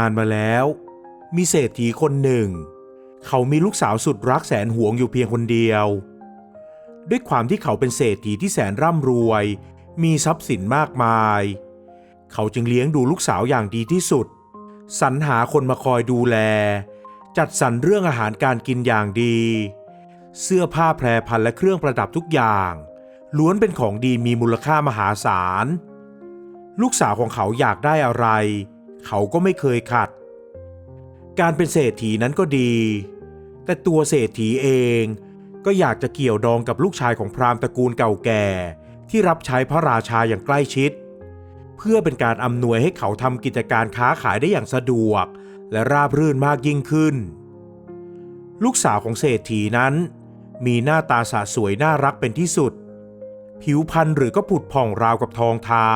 านมาแล้วมีเศรษฐีคนหนึ่งเขามีลูกสาวสุดรักแสนหวงอยู่เพียงคนเดียวด้วยความที่เขาเป็นเศรษฐีที่แสนร่ำรวยมีทรัพย์สินมากมายเขาจึงเลี้ยงดูลูกสาวอย่างดีที่สุดสรรหาคนมาคอยดูแลจัดสรรเรื่องอาหารการกินอย่างดีเสื้อผ้าแพรพันและเครื่องประดับทุกอย่างล้วนเป็นของดีมีมูลค่ามหาศาลลูกสาวของเขาอยากได้อะไรเขาก็ไม่เคยขัดการเป็นเศรษฐีนั้นก็ดีแต่ตัวเศรษฐีเองก็อยากจะเกี่ยวดองกับลูกชายของพราหมณ์ตระกูลเก่าแก่ที่รับใช้พระราชาอย่างใกล้ชิดเพื่อเป็นการอำนวยให้เขาทำกิจการค้าขายได้อย่างสะดวกและราบรื่นมากยิ่งขึ้นลูกสาวของเศรษฐีนั้นมีหน้าตาสะสวยน่ารักเป็นที่สุดผิวพรรณหรือก็ผุดผ่องราวกับทองทา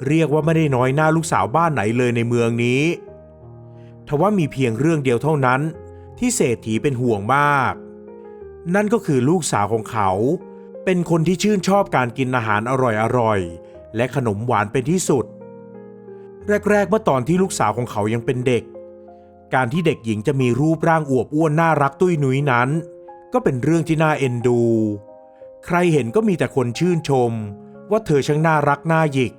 เรียกว่าไม่ได้น้อยหน้าลูกสาวบ้านไหนเลยในเมืองนี้ทว่ามีเพียงเรื่องเดียวเท่านั้นที่เศรษฐีเป็นห่วงมากนั่นก็คือลูกสาวของเขาเป็นคนที่ชื่นชอบการกินอาหารอร่อยๆและขนมหวานเป็นที่สุดแรกๆเมื่อตอนที่ลูกสาวของเขายังเป็นเด็กการที่เด็กหญิงจะมีรูปร่างอวบอ้วนน่ารักตุ้ยนุ้ยนั้นก็เป็นเรื่องที่น่าเอ็นดูใครเห็นก็มีแต่คนชื่นชมว่าเธอช่างน่ารักน่าหยิก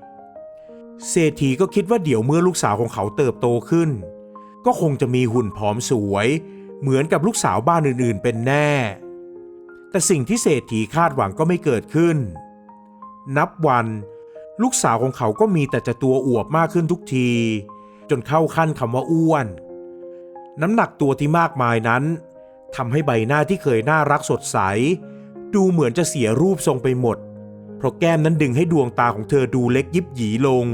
เศรษฐีก็คิดว่าเดี๋ยวเมื่อลูกสาวของเขาเติบโตขึ้นก็คงจะมีหุ่นผอมสวยเหมือนกับลูกสาวบ้านอื่นๆเป็นแน่แต่สิ่งที่เศรษฐีคาดหวังก็ไม่เกิดขึ้นนับวันลูกสาวของเขาก็มีแต่จะตัวอวบมากขึ้นทุกทีจนเข้าขั้นคำว่าอ้วนน้ำหนักตัวที่มากมายนั้นทำให้ใบหน้าที่เคยน่ารักสดใสดูเหมือนจะเสียรูปทรงไปหมดเพราะแก้มนั้นดึงให้ดวงตาของเธอดูเล็กยิบหยีลง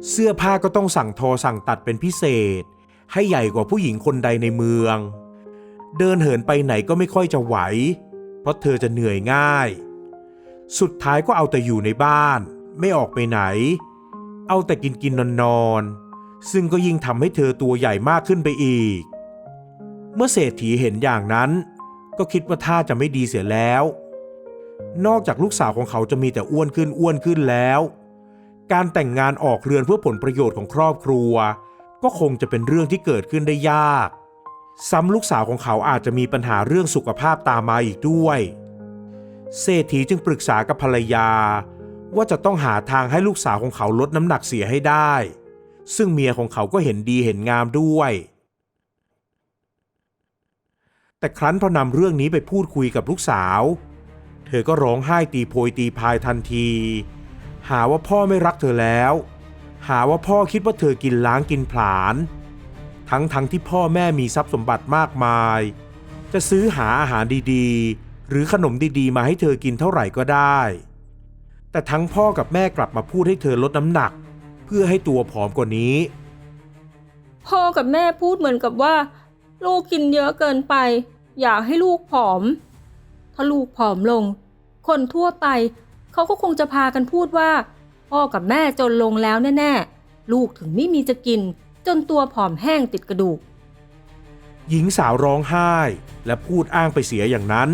เสื้อผ้าก็ต้องสั่งทอสั่งตัดเป็นพิเศษให้ใหญ่กว่าผู้หญิงคนใดในเมืองเดินเหินไปไหนก็ไม่ค่อยจะไหวเพราะเธอจะเหนื่อยง่ายสุดท้ายก็เอาแต่อยู่ในบ้านไม่ออกไปไหนเอาแต่กินนอนซึ่งก็ยิ่งทำให้เธอตัวใหญ่มากขึ้นไปอีกเมื่อเศรษฐีเห็นอย่างนั้นก็คิดว่าท่าจะไม่ดีเสียแล้วนอกจากลูกสาวของเขาจะมีแต่อ้วนขึ้นแล้วการแต่งงานออกเรือนเพื่อผลประโยชน์ของครอบครัวก็คงจะเป็นเรื่องที่เกิดขึ้นได้ยากซ้ำลูกสาวของเขาอาจจะมีปัญหาเรื่องสุขภาพตามมาอีกด้วยเศรษฐีจึงปรึกษากับภรรยาว่าจะต้องหาทางให้ลูกสาวของเขาลดน้ำหนักเสียให้ได้ซึ่งเมียของเขาก็เห็นดีเห็นงามด้วยแต่ครั้นพอนำเรื่องนี้ไปพูดคุยกับลูกสาวเธอก็ร้องไห้ตีโพยตีพายทันทีหาว่าพ่อไม่รักเธอแล้วหาว่าพ่อคิดว่าเธอกินล้างกินผลาญทั้งที่พ่อแม่มีทรัพย์สมบัติมากมายจะซื้อหาอาหารดีๆหรือขนมดีๆมาให้เธอกินเท่าไหร่ก็ได้แต่ทั้งพ่อกับแม่กลับมาพูดให้เธอลดน้ำหนักเพื่อให้ตัวผอมกว่านี้พ่อกับแม่พูดเหมือนกับว่าลูกกินเยอะเกินไปอยากให้ลูกผอมถ้าลูกผอมลงคนทั่วไปเขาก็คงจะพากันพูดว่าพ่อกับแม่จนลงแล้วแน่ๆลูกถึงไม่มีจะกินจนตัวผอมแห้งติดกระดูกหญิงสาวร้องไห้และพูดอ้างไปเสียอย่างนั้น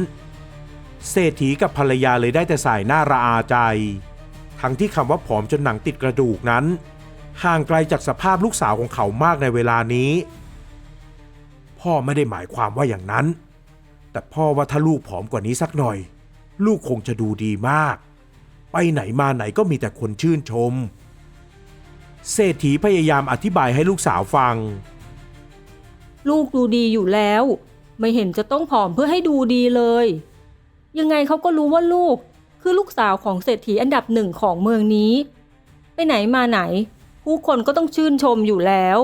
เศรษฐีกับภรรยาเลยได้แต่สายหน้าระอาใจทั้งที่คำว่าผอมจนหนังติดกระดูกนั้นห่างไกลจากสภาพลูกสาวของเขามากในเวลานี้พ่อไม่ได้หมายความว่าอย่างนั้นแต่พ่อว่าถ้าลูกผอมกว่านี้สักหน่อยลูกคงจะดูดีมากไปไหนมาไหนก็มีแต่คนชื่นชมเศรษฐีพยายามอธิบายให้ลูกสาวฟังลูกดูดีอยู่แล้วไม่เห็นจะต้องผอมเพื่อให้ดูดีเลยยังไงเขาก็รู้ว่าลูกคือลูกสาวของเศรษฐีอันดับหนึ่งของเมืองนี้ไปไหนมาไหนผู้คนก็ต้องชื่นชมอยู่แล้ว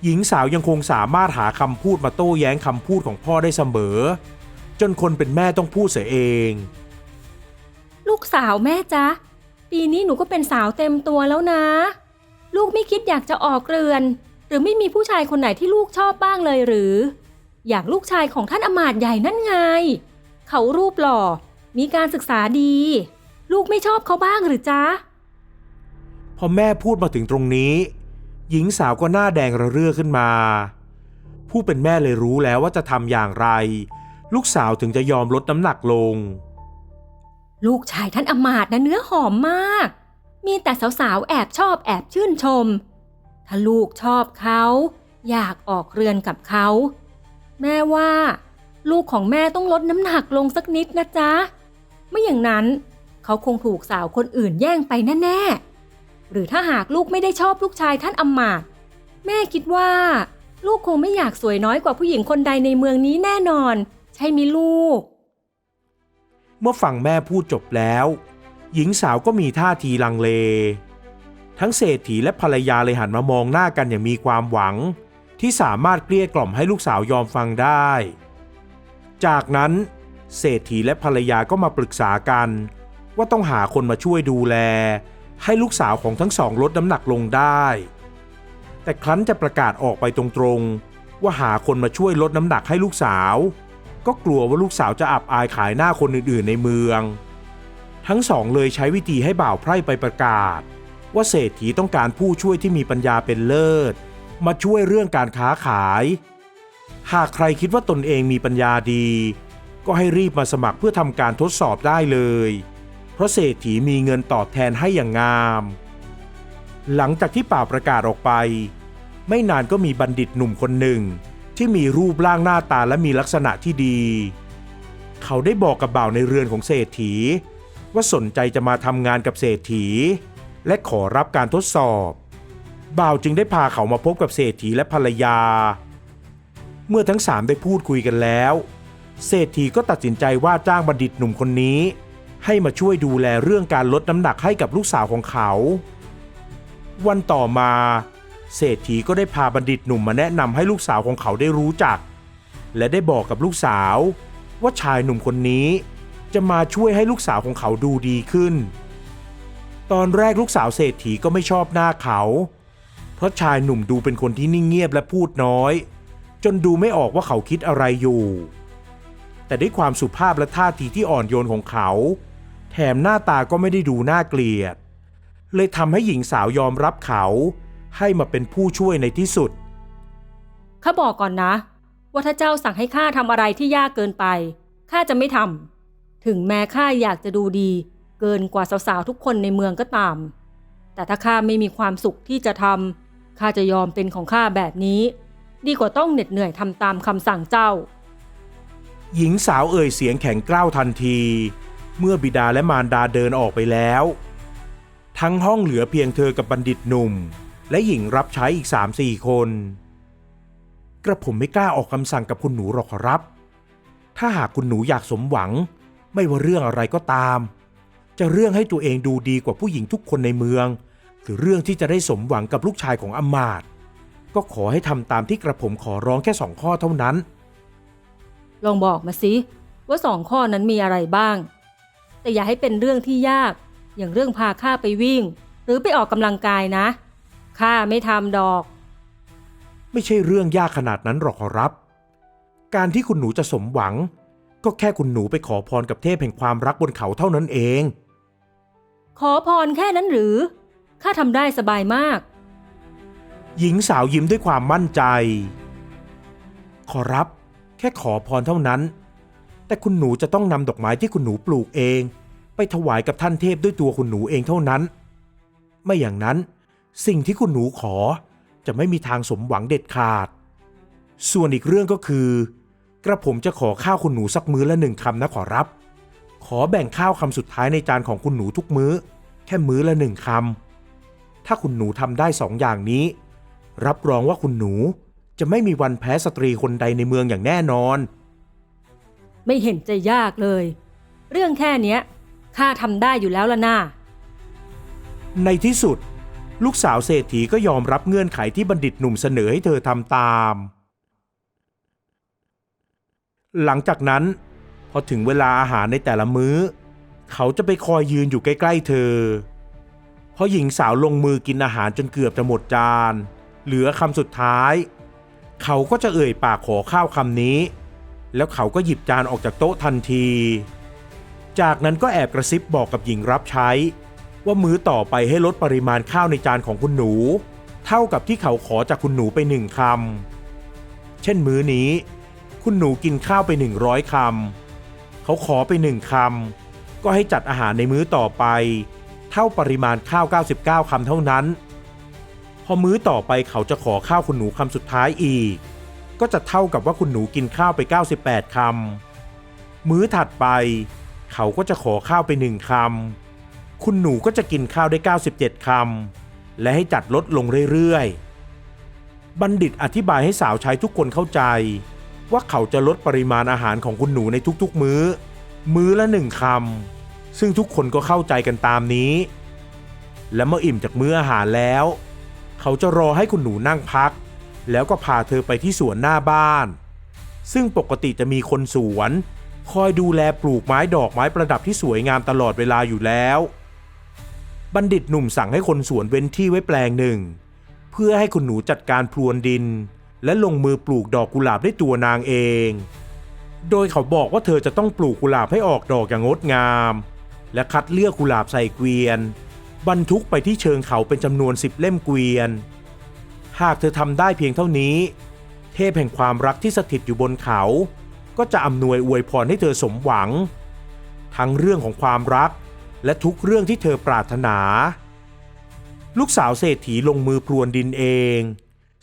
หญิงสาวยังคงสามารถหาคำพูดมาโต้แย้งคำพูดของพ่อได้เสมอจนคนเป็นแม่ต้องพูดเสียเองลูกสาวแม่จ๊ะปีนี้หนูก็เป็นสาวเต็มตัวแล้วนะลูกไม่คิดอยากจะออกเรือนหรือไม่มีผู้ชายคนไหนที่ลูกชอบบ้างเลยหรืออย่างลูกชายของท่านอมาตย์ใหญ่นั่นไงเขารูปหล่อมีการศึกษาดีลูกไม่ชอบเขาบ้างหรือจ๊ะพอแม่พูดมาถึงตรงนี้หญิงสาวก็หน้าแดงระเรื่อขึ้นมาผู้เป็นแม่เลยรู้แล้วว่าจะทำอย่างไรลูกสาวถึงจะยอมลดน้ำหนักลงลูกชายท่านอมาตย์นะเนื้อหอมมากมีแต่สาวๆแอบชอบแอบชื่นชม ถ้าลูกชอบเขาอยากออกเรือนกับเขาแม่ว่าลูกของแม่ต้องลดน้ำหนักลงสักนิดนะจ๊ะไม่อย่างนั้นเขาคงถูกสาวคนอื่นแย่งไปแน่ๆหรือถ้าหากลูกไม่ได้ชอบลูกชายท่านอำมาตย์แม่คิดว่าลูกคงไม่อยากสวยน้อยกว่าผู้หญิงคนใดในเมืองนี้แน่นอนใช่มั้ยลูกเมื่อฟังแม่พูดจบแล้วหญิงสาวก็มีท่าทีลังเลทั้งเศรษฐีและภรรยาเลยหันมามองหน้ากันอย่างมีความหวังที่สามารถเกลี้ยกล่อมให้ลูกสาวยอมฟังได้จากนั้นเศรษฐีและภรรยาก็มาปรึกษากันว่าต้องหาคนมาช่วยดูแลให้ลูกสาวของทั้งสองลดน้ำหนักลงได้แต่ครั้นจะประกาศออกไปตรงๆว่าหาคนมาช่วยลดน้ำหนักให้ลูกสาวก็กลัวว่าลูกสาวจะอับอายขายหน้าคนอื่นๆในเมืองทั้งสองเลยใช้วิธีให้บ่าวไพร่ไปประกาศว่าเศรษฐีต้องการผู้ช่วยที่มีปัญญาเป็นเลิศมาช่วยเรื่องการค้าขายหากใครคิดว่าตนเองมีปัญญาดีก็ให้รีบมาสมัครเพื่อทำการทดสอบได้เลยเพราะเศรษฐีมีเงินตอบแทนให้อย่างงามหลังจากที่ป่าวประกาศออกไปไม่นานก็มีบัณฑิตหนุ่มคนหนึ่งที่มีรูปร่างหน้าตาและมีลักษณะที่ดีเขาได้บอกกับบ่าวในเรือนของเศรษฐีว่าสนใจจะมาทำงานกับเศรษฐีและขอรับการทดสอบบ่าวจึงได้พาเขามาพบกับเศรษฐีและภรรยาเมื่อทั้งสามได้พูดคุยกันแล้วเศรษฐีก็ตัดสินใจว่าจ้างบัณฑิตหนุ่มคนนี้ให้มาช่วยดูแลเรื่องการลดน้ำหนักให้กับลูกสาวของเขาวันต่อมาเศรษฐีก็ได้พาบัณฑิตหนุ่มมาแนะนำให้ลูกสาวของเขาได้รู้จักและได้บอกกับลูกสาวว่าชายหนุ่มคนนี้จะมาช่วยให้ลูกสาวของเขาดูดีขึ้นตอนแรกลูกสาวเศรษฐีก็ไม่ชอบหน้าเขาเพราะชายหนุ่มดูเป็นคนที่นิ่งเงียบและพูดน้อยจนดูไม่ออกว่าเขาคิดอะไรอยู่แต่ด้วยความสุภาพและท่าทีที่อ่อนโยนของเขาแถมหน้าตาก็ไม่ได้ดูน่าเกลียดเลยทำให้หญิงสาวยอมรับเขาให้มาเป็นผู้ช่วยในที่สุดข้าบอกก่อนนะว่าถ้าเจ้าสั่งให้ข้าทำอะไรที่ยากเกินไปข้าจะไม่ทำถึงแม้ข้าอยากจะดูดีเกินกว่าสาวๆทุกคนในเมืองก็ตามแต่ถ้าข้าไม่มีความสุขที่จะทำข้าจะยอมเป็นของข้าแบบนี้ดีกว่าต้องเหน็ดเหนื่อยทำตามคำสั่งเจ้าหญิงสาวเอ่ยเสียงแข็งกร้าวทันทีเมื่อบิดาและมารดาเดินออกไปแล้วทั้งห้องเหลือเพียงเธอกับบัณฑิตหนุ่มและหญิงรับใช้อีก 3-4 คนกระผมไม่กล้าออกคำสั่งกับคุณหนูหรอกครับถ้าหากคุณหนูอยากสมหวังไม่ว่าเรื่องอะไรก็ตามจะเรื่องให้ตัวเองดูดีกว่าผู้หญิงทุกคนในเมืองหรือเรื่องที่จะได้สมหวังกับลูกชายของอำมาตย์ก็ขอให้ทำตามที่กระผมขอร้องแค่2 ข้อเท่านั้นลองบอกมาสิว่า2 ข้อนั้นมีอะไรบ้างแต่อย่าให้เป็นเรื่องที่ยากอย่างเรื่องพาข้าไปวิ่งหรือไปออกกำลังกายนะข้าไม่ทำดอกไม่ใช่เรื่องยากขนาดนั้นหรอกครับการที่คุณหนูจะสมหวังก็แค่คุณหนูไปขอพรกับเทพแห่งความรักบนเขาเท่านั้นเองขอพรแค่นั้นหรือข้าทำได้สบายมากหญิงสาวยิ้มด้วยความมั่นใจขอรับแค่ขอพรเท่านั้นแต่คุณหนูจะต้องนำดอกไม้ที่คุณหนูปลูกเองไปถวายกับท่านเทพด้วยตัวคุณหนูเองเท่านั้นไม่อย่างนั้นสิ่งที่คุณหนูขอจะไม่มีทางสมหวังเด็ดขาดส่วนอีกเรื่องก็คือกระผมจะขอข้าวคุณหนูสักมื้อละ1 คำนะขอรับขอแบ่งข้าวคำสุดท้ายในจานของคุณหนูทุกมื้อแค่มื้อละ1 คำถ้าคุณหนูทำได้2 อย่างนี้รับรองว่าคุณหนูจะไม่มีวันแพ้สตรีคนใดในเมืองอย่างแน่นอนไม่เห็นจะยากเลยเรื่องแค่เนี้ยข้าทำได้อยู่แล้วล่ะน่าในที่สุดลูกสาวเศรษฐีก็ยอมรับเงื่อนไขที่บัณฑิตหนุ่มเสนอให้เธอทำตามหลังจากนั้นพอถึงเวลาอาหารในแต่ละมื้อเขาจะไปคอยยืนอยู่ใกล้ๆเธอพอหญิงสาวลงมือกินอาหารจนเกือบจะหมดจานเหลือคำสุดท้ายเขาก็จะเอ่ยปากขอข้าวคำนี้แล้วเขาก็หยิบจานออกจากโต๊ะทันทีจากนั้นก็แอบกระซิบบอกกับหญิงรับใช้ว่ามื้อต่อไปให้ลดปริมาณข้าวในจานของคุณหนูเท่ากับที่เขาขอจากคุณหนูไป1 คำเช่นมื้อนี้คุณหนูกินข้าวไป100 คำเขาขอไป1 คำก็ให้จัดอาหารในมื้อต่อไปเท่าปริมาณข้าว99 คำเท่านั้น พอมื้อต่อไปเขาจะขอข้าวคุณหนูคำสุดท้ายอีกก็จะเท่ากับว่าคุณหนูกินข้าวไป98คำมื้อถัดไปเขาก็จะขอข้าวไป1คำคุณหนูก็จะกินข้าวได้97คำและให้จัดลดลงเรื่อยๆบัณฑิตอธิบายให้สาวใช้ทุกคนเข้าใจว่าเขาจะลดปริมาณอาหารของคุณหนูในทุกๆมื้อละ1คำซึ่งทุกคนก็เข้าใจกันตามนี้และเมื่ออิ่มจากมื้ออาหารแล้วเขาจะรอให้คุณหนูนั่งพักแล้วก็พาเธอไปที่สวนหน้าบ้านซึ่งปกติจะมีคนสวนคอยดูแลปลูกไม้ดอกไม้ประดับที่สวยงามตลอดเวลาอยู่แล้วบัณฑิตหนุ่มสั่งให้คนสวนเว้นที่ไว้แปลงหนึ่งเพื่อให้คุณหนูจัดการพรวนดินและลงมือปลูกดอกกุหลาบด้วยตัวนางเองโดยเขาบอกว่าเธอจะต้องปลูกกุหลาบให้ออกดอกอย่างงดงามและคัดเลือกกุหลาบใส่เกวียนบรรทุกไปที่เชิงเขาเป็นจำนวน10 เล่มเกวียนหากเธอทำได้เพียงเท่านี้เทพแห่งความรักที่สถิตอยู่บนเขาก็จะอำนวยอวยพรให้เธอสมหวังทั้งเรื่องของความรักและทุกเรื่องที่เธอปรารถนาลูกสาวเศรษฐีลงมือพรวนดินเอง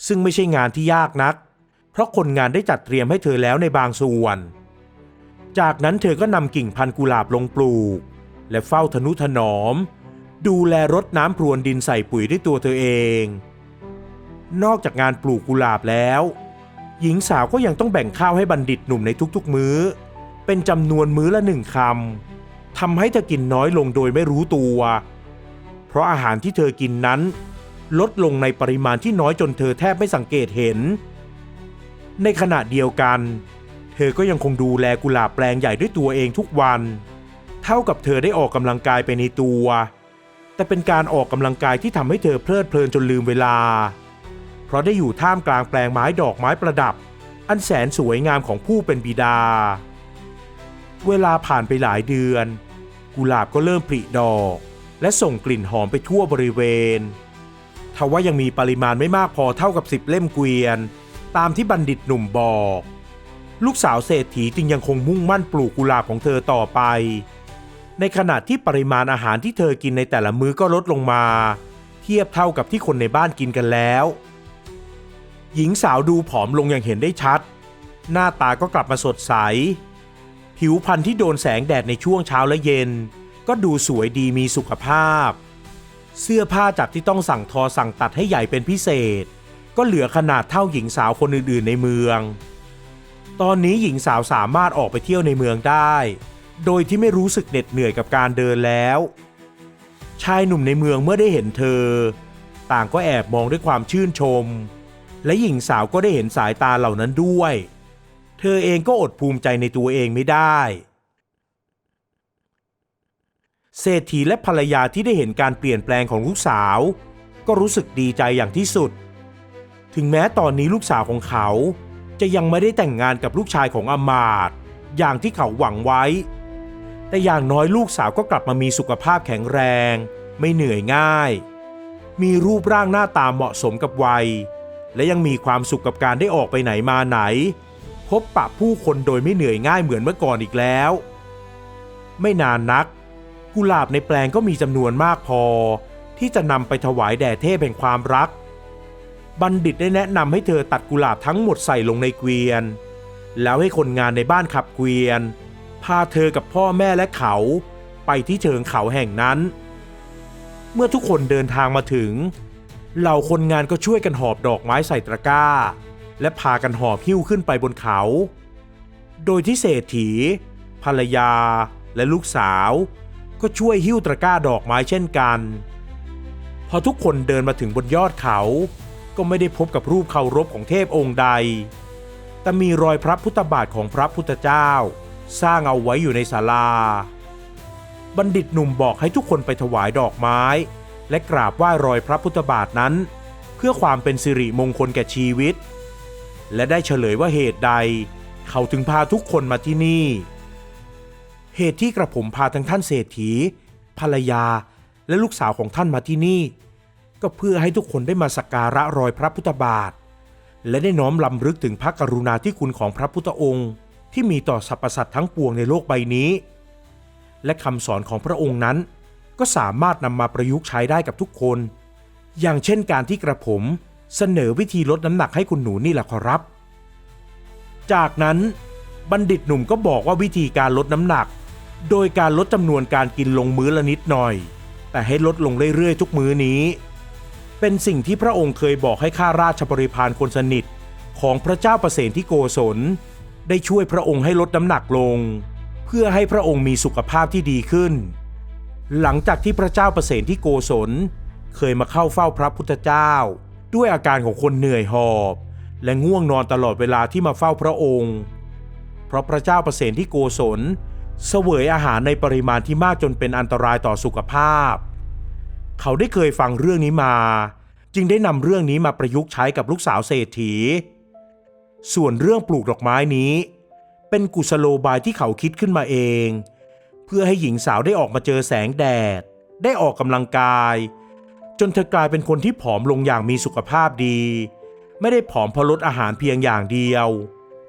ซึ่งไม่ใช่งานที่ยากนักเพราะคนงานได้จัดเตรียมให้เธอแล้วในบางส่วนจากนั้นเธอก็นำกิ่งพันธุ์กุหลาบลงปลูกและเฝ้าทนุถนอมดูแลรดน้ำพรวนดินใส่ปุ๋ยด้วยตัวเธอเองนอกจากงานปลูกกุหลาบแล้วหญิงสาวก็ยังต้องแบ่งข้าวให้บัณฑิตหนุ่มในทุกๆมื้อเป็นจำนวนมื้อละ1คำทำให้เธอกินน้อยลงโดยไม่รู้ตัวเพราะอาหารที่เธอกินนั้นลดลงในปริมาณที่น้อยจนเธอแทบไม่สังเกตเห็นในขณะเดียวกันเธอก็ยังคงดูแลกุหลาบแปลงใหญ่ด้วยตัวเองทุกวันเท่ากับเธอได้ออกกำลังกายไปในตัวแต่เป็นการออกกำลังกายที่ทำให้เธอเพลิดเพลินจนลืมเวลาเพราะได้อยู่ท่ามกลางแปลงไม้ดอกไม้ประดับอันแสนสวยงามของผู้เป็นบิดาเวลาผ่านไปหลายเดือนกุหลาบก็เริ่มผลิดอกและส่งกลิ่นหอมไปทั่วบริเวณทว่ายังมีปริมาณไม่มากพอเท่ากับ10 เล่มเกวียนตามที่บัณฑิตหนุ่มบอกลูกสาวเศรษฐีจึงยังคงมุ่งมั่นปลูกกุหลาบของเธอต่อไปในขณะที่ปริมาณอาหารที่เธอกินในแต่ละมื้อก็ลดลงมาเทียบเท่ากับที่คนในบ้านกินกันแล้วหญิงสาวดูผอมลงอย่างเห็นได้ชัดหน้าตาก็กลับมาสดใสผิวพรรณที่โดนแสงแดดในช่วงเช้าและเย็นก็ดูสวยดีมีสุขภาพเสื้อผ้าจากที่ต้องสั่งทอสั่งตัดให้ใหญ่เป็นพิเศษก็เหลือขนาดเท่าหญิงสาวคนอื่นๆในเมืองตอนนี้หญิงสาวสามารถออกไปเที่ยวในเมืองได้โดยที่ไม่รู้สึกเหน็ดเหนื่อยกับการเดินแล้วชายหนุ่มในเมืองเมื่อได้เห็นเธอต่างก็แอบมองด้วยความชื่นชมและหญิงสาวก็ได้เห็นสายตาเหล่านั้นด้วยเธอเองก็อดภูมิใจในตัวเองไม่ได้เศรษฐีและภรรยาที่ได้เห็นการเปลี่ยนแปลงของลูกสาวก็รู้สึกดีใจอย่างที่สุดถึงแม้ตอนนี้ลูกสาวของเขาจะยังไม่ได้แต่งงานกับลูกชายของอมาตย์อย่างที่เขาหวังไว้แต่อย่างน้อยลูกสาวก็กลับมามีสุขภาพแข็งแรงไม่เหนื่อยง่ายมีรูปร่างหน้าตาเหมาะสมกับวัยและยังมีความสุขกับการได้ออกไปไหนมาไหนพบปะผู้คนโดยไม่เหนื่อยง่ายเหมือนเมื่อก่อนอีกแล้วไม่นานนักกุหลาบในแปลงก็มีจำนวนมากพอที่จะนำไปถวายแด่เทพแห่งความรักบัณฑิตได้แนะนำให้เธอตัดกุหลาบทั้งหมดใส่ลงในเกวียนแล้วให้คนงานในบ้านขับเกวียนพาเธอกับพ่อแม่และเขาไปที่เชิงเขาแห่งนั้นเมื่อทุกคนเดินทางมาถึงเหล่าคนงานก็ช่วยกันหอบดอกไม้ใส่ตะกร้าและพากันหอบหิ้วขึ้นไปบนเขาโดยที่เศรษฐีภรรยาและลูกสาวก็ช่วยหิ้วตะกร้าดอกไม้เช่นกันพอทุกคนเดินมาถึงบนยอดเขาก็ไม่ได้พบกับรูปเคารพของเทพองค์ใดแต่มีรอยพระพุทธบาทของพระพุทธเจ้าสร้างเอาไว้อยู่ในศาลาบัณฑิตหนุ่มบอกให้ทุกคนไปถวายดอกไม้และกราบไหว้รอยพระพุทธบาทนั้นเพื่อความเป็นสิริมงคลแก่ชีวิตและได้เฉลยว่าเหตุใดเขาถึงพาทุกคนมาที่นี่เหตุที่กระผมพาทั้งท่านเศรษฐีภรรยาและลูกสาวของท่านมาที่นี่ก็เพื่อให้ทุกคนได้มาสักการะรอยพระพุทธบาทและได้น้อมรำลึกถึงพระกรุณาธิคุณของพระพุทธองค์ที่มีต่อสรรพสัตว์ทั้งปวงในโลกใบนี้และคำสอนของพระองค์นั้นก็สามารถนำมาประยุกต์ใช้ได้กับทุกคน อย่างเช่นการที่กระผมเสนอวิธีลดน้ำหนักให้คุณหนูนี่แหละขอรับจากนั้นบัณฑิตหนุ่มก็บอกว่าวิธีการลดน้ำหนักโดยการลดจำนวนการกินลงมื้อละนิดหน่อยแต่ให้ลดลงเรื่อยๆทุกมื้อนี้เป็นสิ่งที่พระองค์เคยบอกให้ข้าราชบริพารคนสนิทของพระเจ้าประเสนที่โกศลได้ช่วยพระองค์ให้ลดน้ำหนักลงเพื่อให้พระองค์มีสุขภาพที่ดีขึ้นหลังจากที่พระเจ้าประเสนที่โกศลเคยมาเข้าเฝ้าพระพุทธเจ้าด้วยอาการของคนเหนื่อยหอบและง่วงนอนตลอดเวลาที่มาเฝ้าพระองค์เพราะพระเจ้าประเสนที่โกศลเสวยอาหารในปริมาณที่มากจนเป็นอันตรายต่อสุขภาพเขาได้เคยฟังเรื่องนี้มาจึงได้นำเรื่องนี้มาประยุกต์ใช้กับลูกสาวเศรษฐีส่วนเรื่องปลูกดอกไม้นี้เป็นกุศโลบายที่เขาคิดขึ้นมาเองเพื่อให้หญิงสาวได้ออกมาเจอแสงแดดได้ออกกำลังกายจนเธอกลายเป็นคนที่ผอมลงอย่างมีสุขภาพดีไม่ได้ผอมเพราะลดอาหารเพียงอย่างเดียว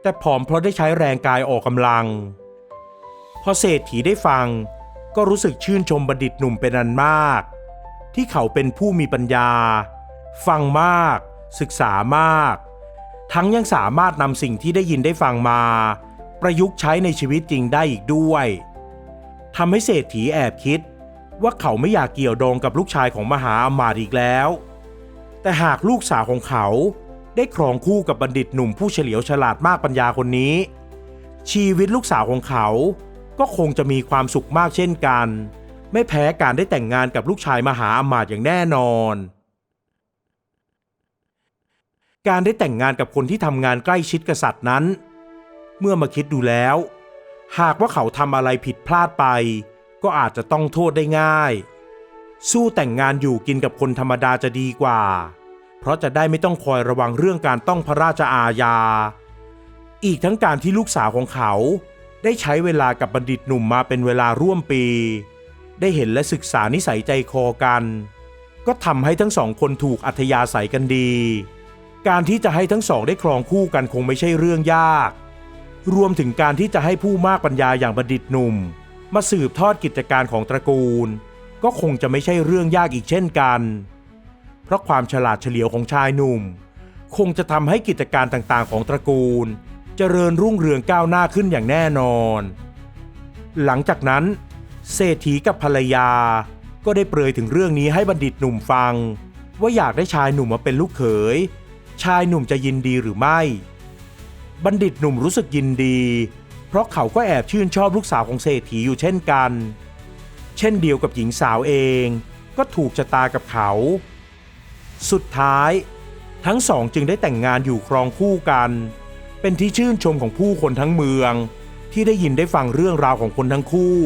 แต่ผอมเพราะได้ใช้แรงกายออกกำลังพอเศรษฐีได้ฟังก็รู้สึกชื่นชมบัณฑิตหนุ่มเป็นอันมากที่เขาเป็นผู้มีปัญญาฟังมากศึกษามากทั้งยังสามารถนำสิ่งที่ได้ยินได้ฟังมาประยุกต์ใช้ในชีวิตจริงได้อีกด้วยทำให้เศรษฐีแอบคิดว่าเขาไม่อยากเกี่ยวดองกับลูกชายของมหาอมาตย์อีกแล้วแต่หากลูกสาวของเขาได้ครองคู่กับบัณฑิตหนุ่มผู้เฉลียวฉลาดมากปัญญาคนนี้ชีวิตลูกสาวของเขาก็คงจะมีความสุขมากเช่นกันไม่แพ้การได้แต่งงานกับลูกชายมหาอมาตย์อย่างแน่นอนการได้แต่งงานกับคนที่ทำงานใกล้ชิดกษัตริย์นั้นเมื่อมาคิดดูแล้วหากว่าเขาทำอะไรผิดพลาดไปก็อาจจะต้องโทษได้ง่ายสู้แต่งงานอยู่กินกับคนธรรมดาจะดีกว่าเพราะจะได้ไม่ต้องคอยระวังเรื่องการต้องพระราชอาญาอีกทั้งการที่ลูกสาวของเขาได้ใช้เวลากับบัณฑิตหนุ่มมาเป็นเวลาร่วมปีได้เห็นและศึกษานิสัยใจคอกันก็ทำให้ทั้งสองคนถูกอัธยาศัยกันดีการที่จะให้ทั้งสองได้ครองคู่กันคงไม่ใช่เรื่องยากรวมถึงการที่จะให้ผู้มากปัญญาอย่างบัณฑิตหนุ่มมาสืบทอดกิจการของตระกูลก็คงจะไม่ใช่เรื่องยากอีกเช่นกันเพราะความฉลาดเฉลียวของชายหนุ่มคงจะทำให้กิจการต่างๆของตระกูลเจริญรุ่งเรืองก้าวหน้าขึ้นอย่างแน่นอนหลังจากนั้นเศรษฐีกับภรรยาก็ได้เปรยถึงเรื่องนี้ให้บัณฑิตหนุ่มฟังว่าอยากได้ชายหนุ่มมาเป็นลูกเขยชายหนุ่มจะยินดีหรือไม่บัณฑิตหนุ่มรู้สึกยินดีเพราะเขาก็แอบชื่นชอบลูกสาวของเศรษฐีอยู่เช่นกันเช่นเดียวกับหญิงสาวเองก็ถูกชะตากับเขาสุดท้ายทั้งสองจึงได้แต่งงานอยู่ครองคู่กันเป็นที่ชื่นชมของผู้คนทั้งเมืองที่ได้ยินได้ฟังเรื่องราวของคนทั้งคู่